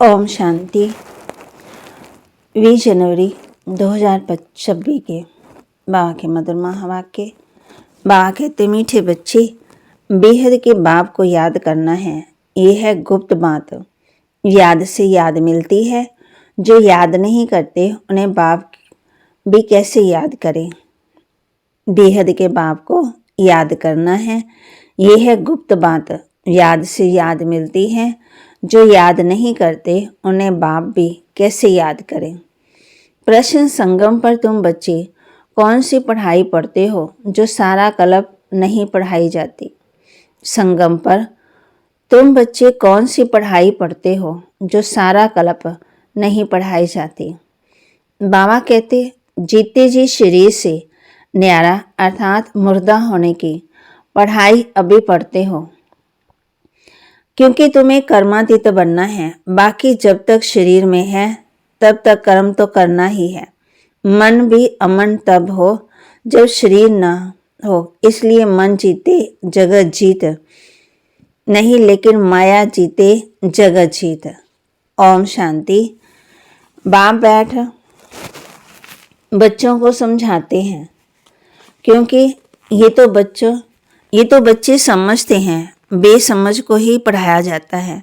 ओम शांति। 20 जनवरी 2026 के बाबा के मधुर महावाक्य। बाबा कहते, मीठे बच्चे, बेहद के बाप को याद करना है। ये है गुप्त बात। याद से याद मिलती है। जो याद नहीं करते उन्हें बाप भी कैसे याद करें। बेहद के बाप को याद करना है। ये है गुप्त बात। याद से याद मिलती है। जो याद नहीं करते उन्हें बाप भी कैसे याद करें। प्रश्न संगम पर तुम बच्चे कौन सी पढ़ाई पढ़ते हो जो सारा कल्प नहीं पढ़ाई जाती। संगम पर तुम बच्चे कौन सी पढ़ाई पढ़ते हो जो सारा कल्प नहीं पढ़ाई जाती। बाबा कहते, जीते जी शरीर से न्यारा अर्थात मुर्दा होने की पढ़ाई अभी पढ़ते हो, क्योंकि तुम्हें कर्मातीत बनना है। बाकी जब तक शरीर में है तब तक कर्म तो करना ही है। मन भी अमन तब हो जब शरीर न हो, इसलिए मन जीते जगत जीत नहीं, लेकिन माया जीते जगत जीत। ओम शांति। बाप बैठ बच्चों को समझाते हैं, क्योंकि ये तो बच्चे समझते हैं। बेसमझ को ही पढ़ाया जाता है।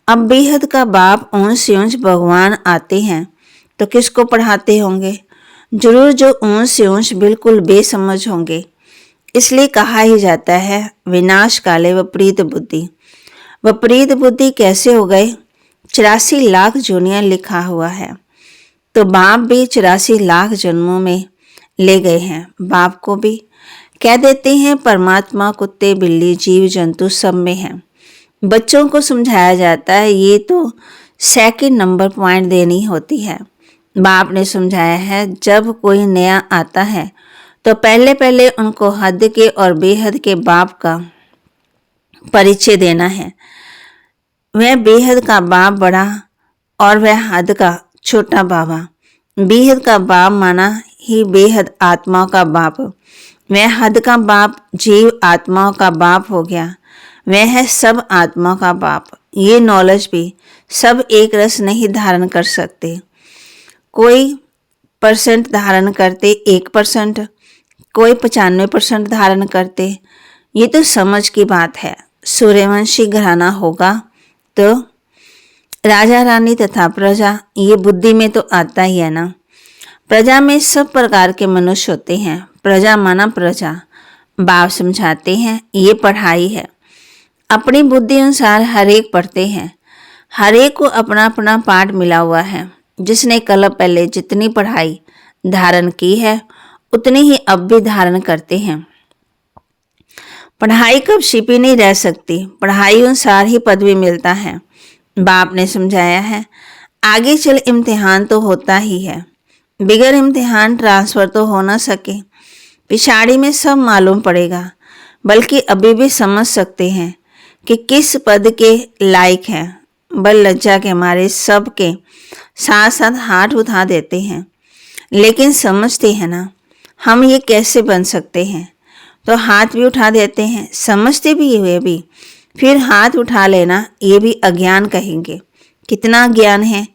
अब बेहद का बाप ऊंच से ऊंच भगवान आते हैं तो किसको पढ़ाते होंगे। जरूर जो ऊंच से ऊंच बिल्कुल बेसमझ होंगे। इसलिए कहा ही जाता है, विनाश काले विपरीत बुद्धि। विपरीत बुद्धि कैसे हो गए। 84 लाख जोनियां लिखा हुआ है, तो बाप भी 84 लाख जन्मों में ले गए हैं। बाप को भी कह देते हैं परमात्मा कुत्ते बिल्ली जीव जंतु सब में है। बच्चों को समझाया जाता है, ये तो सेकंड नंबर पॉइंट देनी होती है। बाप ने समझाया है, जब कोई नया आता है तो पहले पहले उनको हद के और बेहद के बाप का परिचय देना है। वह बेहद का बाप बड़ा और वह हद का छोटा बाबा। बेहद का बाप माना ही बेहद आत्माओं का बाप। वह हद का बाप जीव आत्माओं का बाप हो गया। वह है सब आत्माओं का बाप। ये नॉलेज भी सब एक रस नहीं धारण कर सकते। कोई % धारण करते, 1%, कोई 95% धारण करते। ये तो समझ की बात है। सूर्यवंशी घराना होगा तो राजा रानी तथा प्रजा, ये बुद्धि में तो आता ही है ना। प्रजा में सब प्रकार के मनुष्य होते हैं। प्रजा माना प्रजा। बाप समझाते हैं, ये पढ़ाई है। अपनी बुद्धि अनुसार हर एक पढ़ते हैं। हर एक को अपना अपना पाठ मिला हुआ है। जिसने कल्प पहले जितनी पढ़ाई धारण की है उतनी ही अब भी धारण करते हैं। पढ़ाई कब छिपी नहीं रह सकती। पढ़ाई अनुसार ही पदवी मिलता है। बाप ने समझाया है, आगे चल इम्तिहान तो होता ही है। बिगर इम्तिहान ट्रांसफ़र तो हो ना सके। पिछाड़ी में सब मालूम पड़ेगा। बल्कि अभी भी समझ सकते हैं कि किस पद के लायक हैं। बल लज्जा के मारे सब के साथ साथ हाथ उठा देते हैं। लेकिन समझते हैं ना, हम ये कैसे बन सकते हैं, तो हाथ भी उठा देते हैं। समझते भी हुए भी फिर हाथ उठा लेना, ये भी अज्ञान कहेंगे। कितना ज्ञान है,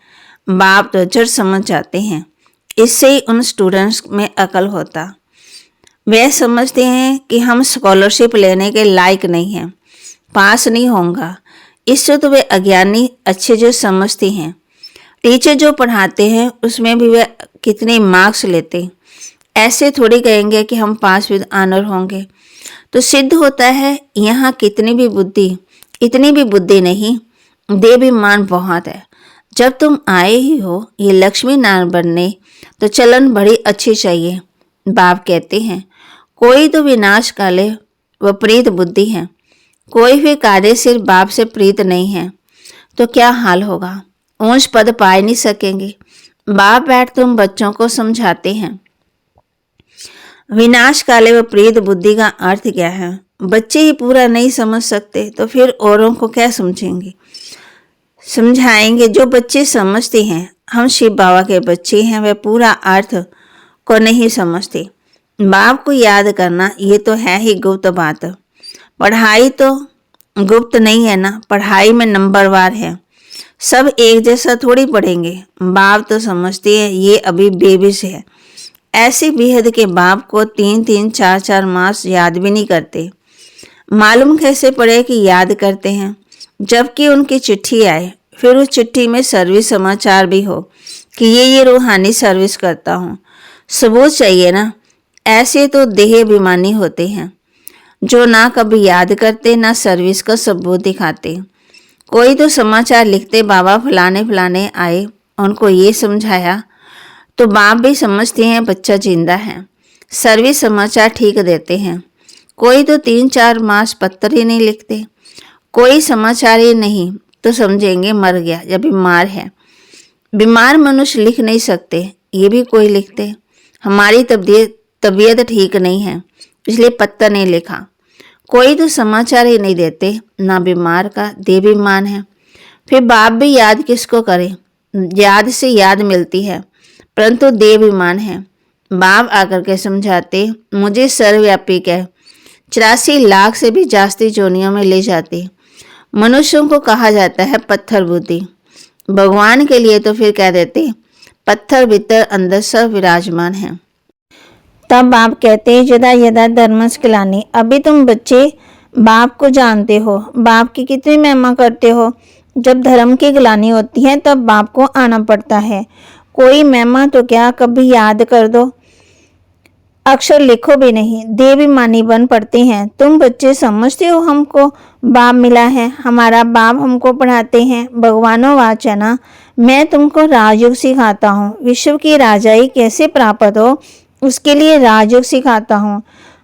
बाप तो जड़ समझ जाते हैं। इससे ही उन स्टूडेंट्स में अकल होता। वे समझते हैं कि हम स्कॉलरशिप लेने के लायक नहीं हैं, पास नहीं होगा। इससे तो वे अज्ञानी अच्छे जो समझते हैं। टीचर जो पढ़ाते हैं उसमें भी वे कितने मार्क्स लेते, ऐसे थोड़ी कहेंगे कि हम पास विद ऑनर होंगे। तो सिद्ध होता है यहाँ कितनी भी बुद्धि, इतनी भी बुद्धि नहीं, देवाभिमान बहुत है। जब तुम आए ही हो ये लक्ष्मी नारायण बनने, तो चलन बड़ी अच्छी चाहिए। बाप कहते हैं, कोई तो विनाश काले विपरीत बुद्धि है। कोई भी कार्य सिर्फ बाप से प्रीत नहीं है तो क्या हाल होगा। ऊंच पद पा नहीं सकेंगे। बाप बैठ तुम बच्चों को समझाते हैं, विनाश काले विपरीत बुद्धि का अर्थ क्या है। बच्चे ही पूरा नहीं समझ सकते तो फिर औरों को क्या समझेंगे, समझाएंगे। जो बच्चे समझते हैं, हम शिव बाबा के बच्चे हैं, वे पूरा अर्थ को नहीं समझते। बाप को याद करना ये तो है ही गुप्त बात। पढ़ाई तो गुप्त नहीं है ना, पढ़ाई में नंबरवार है। सब एक जैसा थोड़ी पढ़ेंगे। बाप तो समझते हैं ये अभी बेबिस है। ऐसे बेहद के बाप को 3-3, 4-4 मास याद भी नहीं करते। मालूम कैसे पड़े कि याद करते हैं, जबकि उनकी चिट्ठी आए, फिर उस चिट्ठी में सर्विस समाचार भी हो कि ये रूहानी सर्विस करता हूँ। सबूत चाहिए ना। ऐसे तो देह अभिमानी होते हैं जो ना कभी याद करते ना सर्विस का सबूत दिखाते। कोई तो समाचार लिखते, बाबा फलाने फलाने आए, उनको ये समझाया, तो बाप भी समझते हैं बच्चा जिंदा है। सर्विस समाचार ठीक देते हैं। कोई तो 3-4 मास पत्र ही नहीं लिखते। कोई समाचार ही नहीं तो समझेंगे मर गया या बीमार है। बीमार मनुष्य लिख नहीं सकते, ये भी कोई लिखते, हमारी तबीयत ठीक नहीं है इसलिए पत्र नहीं लिखा। कोई तो समाचार ही नहीं देते, ना बीमार का, देवीमान है। फिर बाप भी याद किसको करे। याद से याद मिलती है, परंतु देवीमान है। बाप आकर के समझाते, मुझे सर्वव्यापी कह 84 लाख से भी जास्ती जोनियों में ले जाते। मनुष्यों को कहा जाता है पत्थर बुद्धि। भगवान के लिए तो फिर कह देते, पत्थर भीतर अंदर सब विराजमान है। तब बाप कहते, यदा यदा धर्मस्य ग्लानि। अभी तुम बच्चे बाप को जानते हो, बाप की कितनी महिमा करते हो। जब धर्म की ग्लानि होती है तब बाप को आना पड़ता है। कोई महिमा तो क्या, कभी याद कर दो, अक्षर लिखो भी नहीं, देवीमानी बन पड़ते हैं। तुम बच्चे समझते हो हमको बाप मिला है, हमारा बाप हमको पढ़ाते हैं। भगवानो वाच है ना, मैं तुमको राजयोग सिखाता हूँ। विश्व की राजाई कैसे प्राप्त हो उसके लिए राजयोग सिखाता हूँ।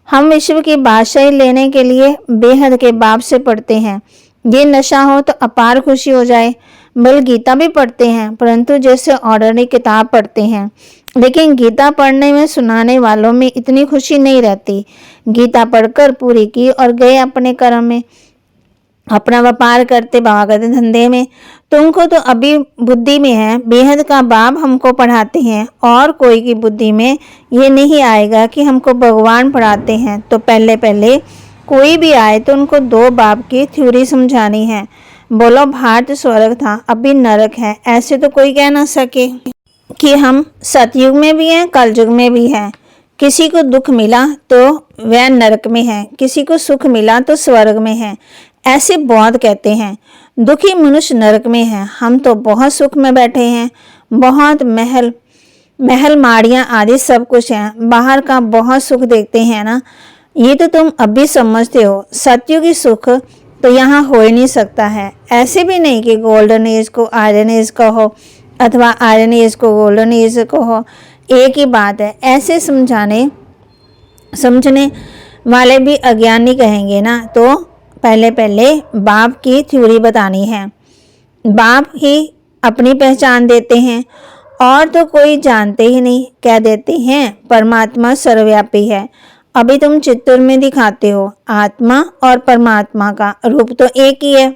हम विश्व की बादशाही लेने के लिए बेहद के बाप से पढ़ते हैं। ये नशा हो तो अपार खुशी हो जाए। बल गीता भी पढ़ते हैं, परंतु जैसे ऑर्डनरी किताब पढ़ते हैं। लेकिन गीता पढ़ने में सुनाने वालों में इतनी खुशी नहीं रहती। गीता पढ़कर पूरी की और गए अपने कर्म में, अपना व्यापार करते, बाबा कहते धंधे में। तुमको तो अभी बुद्धि में है, बेहद का बाप हमको पढ़ाते हैं, और कोई की बुद्धि में ये नहीं आएगा कि हमको भगवान पढ़ाते हैं। तो पहले पहले कोई भी आए तो उनको 2 बाप की थ्योरी समझानी है। बोलो भारत स्वर्ग था, अभी नरक है, ऐसे तो कोई कह ना सके कि हम सतयुग में भी हैं, कलयुग में भी हैं। किसी को दुख मिला तो वह नरक में है, किसी को सुख मिला तो स्वर्ग में है, ऐसे बहुत कहते हैं। दुखी मनुष्य नरक में है, हम तो बहुत सुख में बैठे हैं। बहुत महल माड़ियाँ आदि सब कुछ है, बाहर का बहुत सुख देखते हैं ना। ये तो तुम अभी समझते हो। सतयुगी सुख तो यहाँ हो ही नहीं सकता है। ऐसे भी नहीं कि गोल्डन एज को आयरन एज का हो अथवा आयरन एज को गोल्डन एज को हो, एक ही बात है। ऐसे समझने वाले भी अज्ञानी कहेंगे ना। तो पहले पहले बाप की थ्योरी बतानी है। बाप ही अपनी पहचान देते हैं, और तो कोई जानते ही नहीं। कह देते हैं परमात्मा सर्वव्यापी है। अभी तुम चित्तूर में दिखाते हो, आत्मा और परमात्मा का रूप तो एक ही है।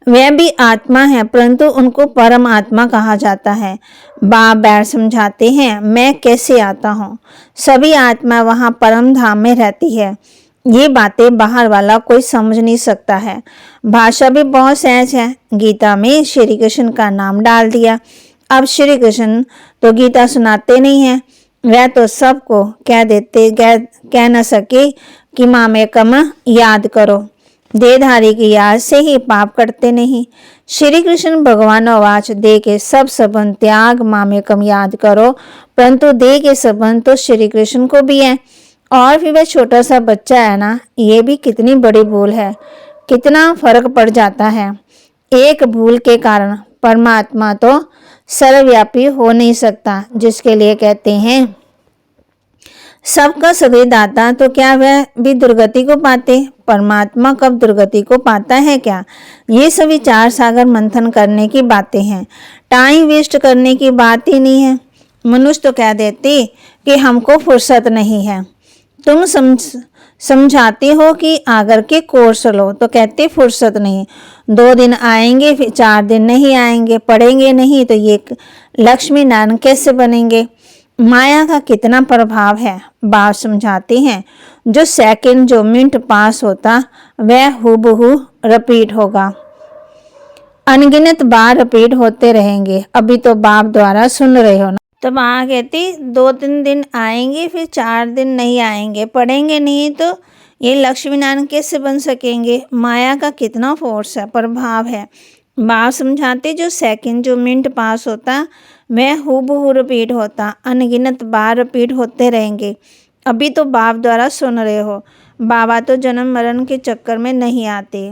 वह भी आत्मा है, परंतु उनको परम आत्मा कहा जाता है। बाप बैठ समझाते हैं, मैं कैसे आता हूँ। सभी आत्मा वहाँ परम धाम में रहती है। ये बातें बाहर वाला कोई समझ नहीं सकता है। भाषा भी बहुत सहज है। गीता में श्री कृष्ण का नाम डाल दिया। अब श्री कृष्ण तो गीता सुनाते नहीं हैं, वह तो सबको कह देते, कह न सके कि मामेकम याद करो। देहधारी की याद से ही पाप करते नहीं। श्री कृष्ण भगवान वाच, दे के सब संबंध त्याग, मामेकम याद करो। परंतु दे के संबंध तो श्री कृष्ण को भी है। और फिर वह छोटा सा बच्चा है ना, ये भी कितनी बड़ी भूल है। कितना फर्क पड़ जाता है एक भूल के कारण। परमात्मा तो सर्वव्यापी हो नहीं सकता, जिसके लिए कहते हैं सबका सभी दाता। तो क्या वह भी दुर्गति को पाते? परमात्मा कब दुर्गति को पाता है क्या? ये सभी 4 सागर मंथन करने की बातें हैं, टाइम वेस्ट करने की बात ही नहीं है। मनुष्य तो कह देते कि हमको फुर्सत नहीं है। तुम समझाते हो कि आकर के कोर्स लो, तो कहते फुर्सत नहीं। 2 दिन आएंगे, फिर 4 दिन नहीं आएंगे, पढ़ेंगे नहीं, तो ये लक्ष्मी नारायण कैसे बनेंगे? माया का कितना प्रभाव है। बाप समझाते हैं, जो सेकंड, जो मिनट पास होता वह हूबहू रिपीट होगा। अनगिनत बार रिपीट होते रहेंगे। अभी तो बाप द्वारा सुन रहे हो ना। तो माँ कहती 2-3 दिन आएंगे, फिर 4 दिन नहीं आएंगे, पढ़ेंगे नहीं तो ये लक्ष्मी नारायण कैसे बन सकेंगे। माया का कितना फोर्स है, प्रभाव है। बाप समझाते जो सेकंड जो मिनट पास होता वह हूबहू रिपीट होता, अनगिनत बार रिपीट होते रहेंगे। अभी तो बाप द्वारा सुन रहे हो। बाबा तो जन्म मरण के चक्कर में नहीं आते।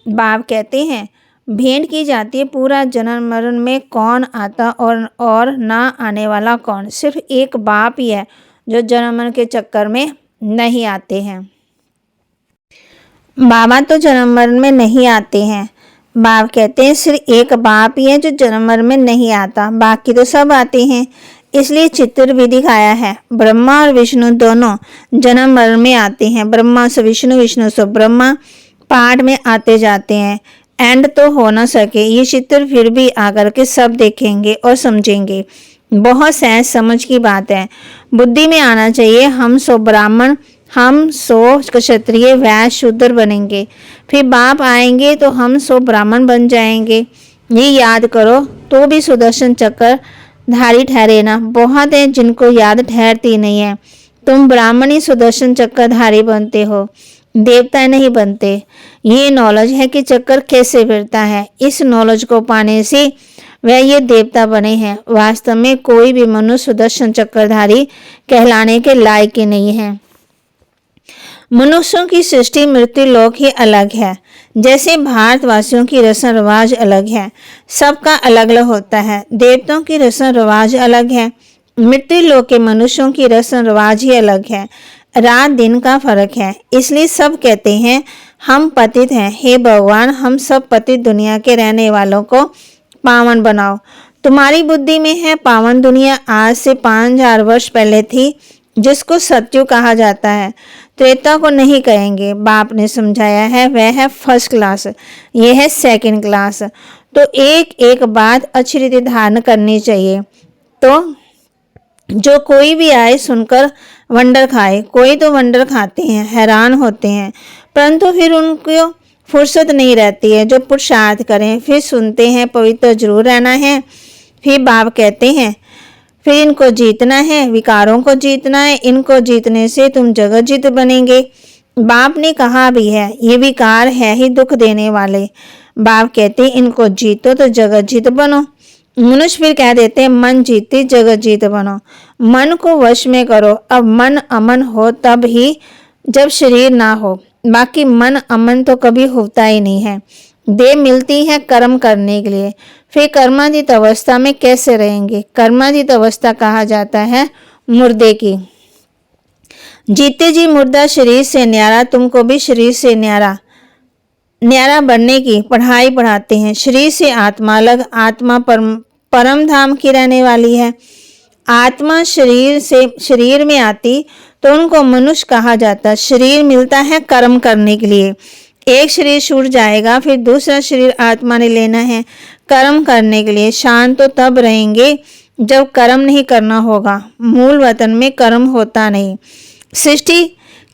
बाप कहते हैं भेंट की जाती है पूरा जन्म मरण में कौन आता और ना आने वाला कौन। सिर्फ एक बाप ही है जो जन्म मरण के चक्कर में नहीं आते हैं। बाबा तो जन्म मरण में नहीं आते हैं। बाप कहते हैं सिर्फ एक बाप ही है जो जन्म मरण में नहीं आता, बाकी तो सब आते हैं। इसलिए चित्र भी दिखाया है। ब्रह्मा और विष्णु दोनों जन्म मरण में आते हैं। ब्रह्मा से विष्णु, विष्णु से ब्रह्मा पाठ में आते जाते हैं। एंड तो हो ना सके ये चित्र, फिर भी आकर के सब देखेंगे और समझेंगे। बहुत सहज समझ की बात है। बुद्धि में आना चाहिए हम सो ब्राह्मण, हम सो क्षत्रिय, वैश्य, शूद्र बनेंगे। फिर बाप आएंगे तो हम सो ब्राह्मण बन जाएंगे। ये याद करो तो भी सुदर्शन चक्र धारी ठहरे ना। बहुत है जिनको याद ठहरती नहीं है। तुम ब्राह्मण ही सुदर्शन चक्रधारी बनते हो, देवता नहीं बनते। ये नॉलेज है कि चक्कर कैसे फिरता है। इस नॉलेज को पाने से वह ये देवता बने हैं। वास्तव में कोई भी मनुष्य सुदर्शन चक्रधारी कहलाने के लायक ही नहीं है। मनुष्यों की सृष्टि मृत्यु लोक ही अलग है। जैसे भारतवासियों की रस्म रिवाज अलग है, सबका अलग अलग होता है। देवताओं की रस्म रिवाज अलग है, मृत्यु लोक के मनुष्यों की रस्म रिवाज ही अलग है। रात दिन का फर्क है। इसलिए सब कहते हैं हम पतित हैं। हे भगवान, हम सब पतित दुनिया के रहने वालों को पावन बनाओ। तुम्हारी बुद्धि में है पावन दुनिया आज से 5000 वर्ष पहले थी, जिसको सत्यु कहा जाता है। त्रेता को नहीं कहेंगे। बाप ने समझाया है वह है फर्स्ट क्लास, यह है सेकंड क्लास। तो एक एक बात अच्छी रीति धारण करनी चाहिए। तो जो कोई भी आए सुनकर वंडर खाए। कोई तो वंडर खाते हैं, हैरान होते हैं, परंतु फिर उनको फुर्सत नहीं रहती है जो पुरुषार्थ करें। फिर सुनते हैं पवित्र जरूर रहना है। फिर बाप कहते हैं फिर इनको जीतना है, विकारों को जीतना है। इनको जीतने से तुम जगत जीत बनेंगे। बाप ने कहा भी है ये विकार है ही दुख देने वाले। बाप कहते इनको जीतो तो जगत जीत बनो। मनुष्य फिर कह देते हैं मन जीती जगत जीत बनो। मन को वश में करो। अब मन अमन हो तब ही जब शरीर ना हो, बाकी मन अमन तो कभी होता ही नहीं है। देह मिलती है कर्म करने के लिए। फिर कर्मातीत अवस्था में कैसे रहेंगे। कर्मातीत अवस्था कहा जाता है मुर्दे की। जीते जी मुर्दा शरीर से न्यारा, तुमको भी शरीर से न्यारा बनने की पढ़ाई पढ़ाते हैं। शरीर से आत्मा अलग, आत्मा परम धाम की रहने वाली है। आत्मा शरीर से शरीर में आती तो उनको मनुष्य कहा जाता। शरीर मिलता है कर्म करने के लिए। एक शरीर छूट जाएगा, फिर दूसरा शरीर आत्मा ने लेना है कर्म करने के लिए। शांत तो तब रहेंगे जब कर्म नहीं करना होगा। मूल वतन में कर्म होता नहीं। सृष्टि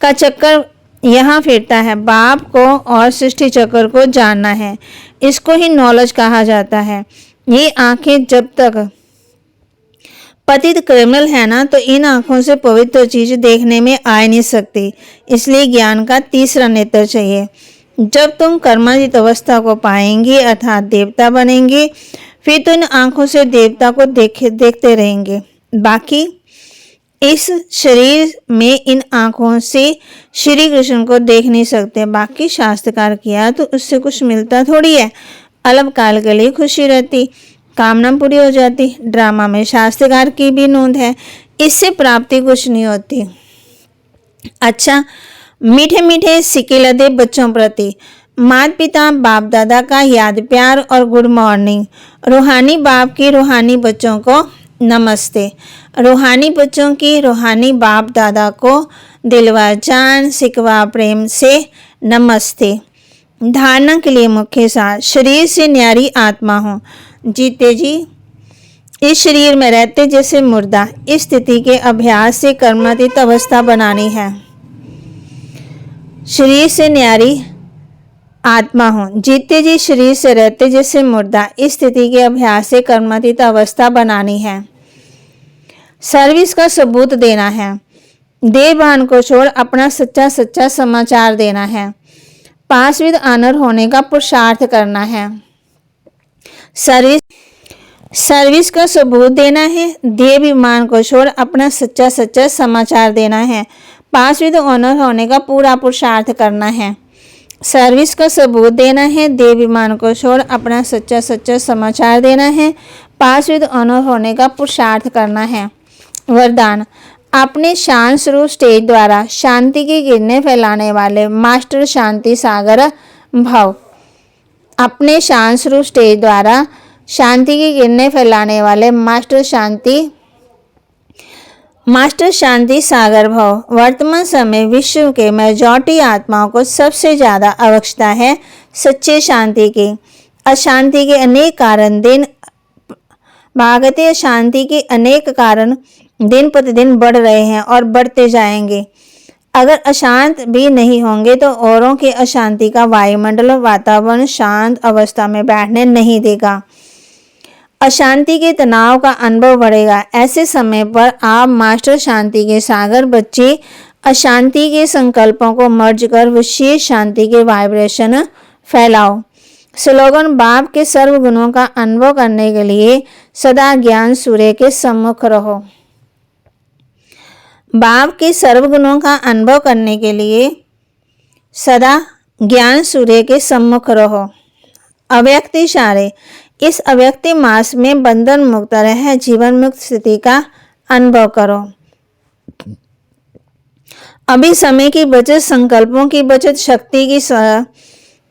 का चक्कर यहाँ फिरता है। बाप को और सृष्टि चक्र को जानना है। इसको ही नॉलेज कहा जाता है। ये आंखें जब तक पतित क्रिमिनल है ना, तो इन आंखों से पवित्र चीज देखने में आ नहीं सकती। इसलिए ज्ञान का तीसरा नेत्र चाहिए। जब तुम कर्मातीत अवस्था को पाएंगे अर्थात देवता बनेंगे, फिर तो इन आंखों से देवता को देखते रहेंगे। बाकी इस शरीर में इन आंखों से श्री कृष्ण को देख नहीं सकते। बाकी शास्त्रकार किया तो उससे कुछ मिलता थोड़ी है। अल्पकाल के लिए खुशी रहती, कामना पूरी हो जाती। ड्रामा में शास्त्रकार की भी नोंद है, इससे प्राप्ति कुछ नहीं होती। अच्छा, मीठे मीठे सिक्के लदे बच्चों प्रति माता पिता बाप दादा का याद प्यार और गुड मॉर्निंग। रूहानी बाप की रूहानी बच्चों को नमस्ते। रूहानी बच्चों की रूहानी बाप दादा को दिलवा जान सिकवा प्रेम से नमस्ते। धारणा के लिए मुख्य सार, शरीर से न्यारी आत्मा हो। जीते जी इस शरीर में रहते जैसे मुर्दा। इस स्थिति के अभ्यास से कर्मातीत अवस्था बनानी है। शरीर से न्यारी आत्मा हूँ। जीते जी शरीर से रहते जैसे मुर्दा, इस स्थिति के अभ्यास से कर्मातीत अवस्था बनानी है। सर्विस का सबूत देना है। देवभान को छोड़ अपना सच्चा सच्चा समाचार देना है। पास विद ऑनर होने का पुरुषार्थ करना है। सर्विस का सबूत देना है। देवाभिमान को छोड़ अपना सच्चा सच्चा समाचार देना है। पास विद ऑनर होने का पूरा पुरुषार्थ करना है। सर्विस का सबूत देना है। देवाभिमान को छोड़ अपना सच्चा सच्चा समाचार देना है। पास विद ऑनर होने का पुरुषार्थ करना है। वरदान। अपने शांत स्वरूप स्टेज द्वारा शांति की किरणें फैलाने वाले मास्टर शांति सागर भव। अपने शांत स्वरूप स्टेज द्वारा शांति की किरणें फैलाने वाले मास्टर शांति सागर भव। वर्तमान समय विश्व के मेजॉरिटी आत्माओं को सबसे ज़्यादा आवश्यकता है सच्चे शांति की। अशांति के अनेक कारण अशांति के अनेक कारण दिन प्रतिदिन बढ़ रहे हैं और बढ़ते जाएंगे। अगर अशांत भी नहीं होंगे तो औरों की अशांति का वायुमंडल वातावरण शांत अवस्था में बैठने नहीं देगा। अशांति के तनाव का अनुभव बढ़ेगा। ऐसे समय पर आप मास्टर शांति के सागर बच्चे अशांति के संकल्पों को मर्ज कर विशेष शांति के वाइब्रेशन फैलाओ। स्लोगन। बाप के सर्व गुणों का अनुभव करने के लिए सदा ज्ञान सूर्य के सम्मुख रहो। बाप के सर्व गुणों का अनुभव करने के लिए सदा ज्ञान सूर्य के सम्मुख रहो। अव्यक्त इशारे। इस अव्यक्त मास में बंधन मुक्त रह जीवन मुक्त स्थिति का अनुभव करो। अभी समय की बचत, संकल्पों की बचत,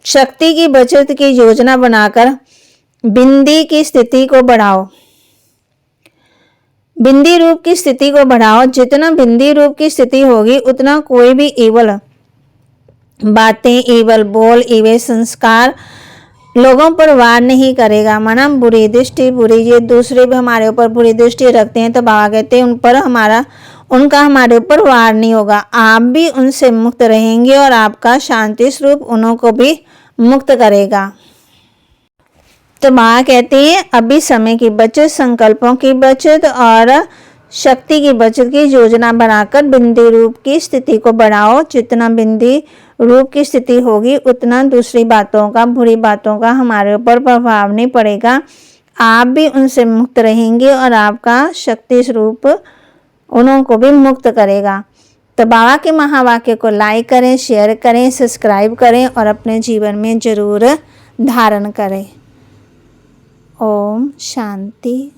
शक्ति की बचत की योजना बनाकर बिंदी की स्थिति को बढ़ाओ। बिंदी रूप की स्थिति को बढ़ाओ। जितना बिंदी रूप की स्थिति होगी उतना कोई भी इवल बातें, इवल बोल, इवल संस्कार लोगों पर वार नहीं करेगा। मना बुरी दृष्टि, बुरी ये दूसरे भी हमारे ऊपर बुरी दृष्टि रखते हैं तो बाबा कहते हैं उनका हमारे ऊपर वार नहीं होगा। आप भी उनसे मुक्त रहेंगे और आपका शांति स्वरूप उन्हों को भी मुक्त करेगा। तो माँ कहते हैं अभी समय की बचत, संकल्पों की बचत और शक्ति की बचत की योजना बनाकर बिंदी रूप की स्थिति को बढ़ाओ। जितना बिंदी रूप की स्थिति होगी उतना दूसरी बातों का, बुरी बातों का हमारे ऊपर प्रभाव नहीं पड़ेगा। आप भी उनसे मुक्त रहेंगे और आपका शक्ति स्वरूप उन्हों को भी मुक्त करेगा। तो बाबा के महावाक्य को लाइक करें, शेयर करें, सब्सक्राइब करें और अपने जीवन में जरूर धारण करें। ओम शांति।